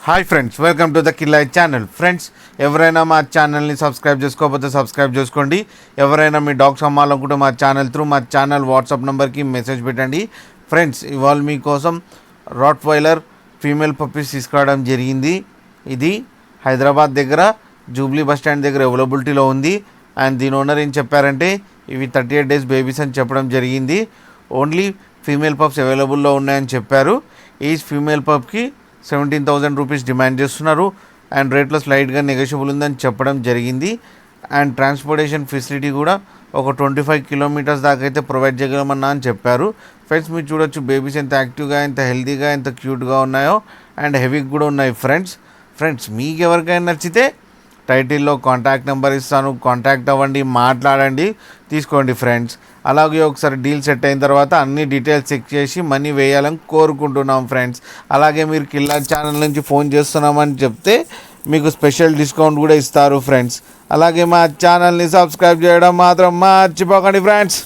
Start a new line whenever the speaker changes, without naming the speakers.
Hi friends, welcome to the Killai channel. Friends, ఎవరైనా మా ఛానల్ని సబ్స్క్రైబ్ చేసుకోకపోతే సబ్స్క్రైబ్ చేసుకోండి. ఎవరైనా మీ డాగ్స్ అమ్మాలనుకుంటే మా ఛానల్ వాట్సాప్ నెంబర్కి మెసేజ్ పెట్టండి. ఫ్రెండ్స్, ఇవాళ మీకోసం రాట్వైలర్ ఫీమేల్ పప్పీస్ తీసుకురావడం జరిగింది. ఇది హైదరాబాద్ దగ్గర జూబ్లీ బస్ స్టాండ్ దగ్గర అవైలబిలిటీలో ఉంది. అండ్ దీని ఓనర్ ఏం చెప్పారంటే ఇవి 38 days బేబీస్ అని చెప్పడం జరిగింది. ఓన్లీ ఫీమేల్ పప్స్ అవైలబుల్లో ఉన్నాయని చెప్పారు. ఈ ఫీమేల్ పప్కి 17,000 రూపీస్ డిమాండ్ చేస్తున్నారు. అండ్ రేట్లో స్లైడ్గా నెగోషియబుల్ ఉందని చెప్పడం జరిగింది. అండ్ ట్రాన్స్పోర్టేషన్ ఫెసిలిటీ కూడా ఒక 25 kilometers దాకా అయితే ప్రొవైడ్ చేయగలమన్నా అని చెప్పారు. ఫ్రెండ్స్, మీరు చూడొచ్చు బేబీస్ ఎంత యాక్టివ్గా, ఎంత హెల్తీగా, ఎంత క్యూట్గా ఉన్నాయో. అండ్ హెవీగా కూడా ఉన్నాయి. ఫ్రెండ్స్ మీకు ఎవరికైనా నచ్చితే టైటిల్లో కాంటాక్ట్ నెంబర్ ఇస్తాను, కాంటాక్ట్ అవ్వండి, మాట్లాడండి, తీసుకోండి ఫ్రెండ్స్. అలాగే ఒకసారి డీల్ సెట్ అయిన తర్వాత అన్ని డీటెయిల్స్ చెక్ చేసి మనీ వేయాలని కోరుకుంటున్నాం ఫ్రెండ్స్. అలాగే మీరు కిల్లాయ్ ఛానల్ నుంచి ఫోన్ చేస్తున్నామని చెప్తే మీకు స్పెషల్ డిస్కౌంట్ కూడా ఇస్తారు ఫ్రెండ్స్. అలాగే మా ఛానల్ని సబ్స్క్రైబ్ చేయడం మాత్రం మర్చిపోకండి ఫ్రెండ్స్.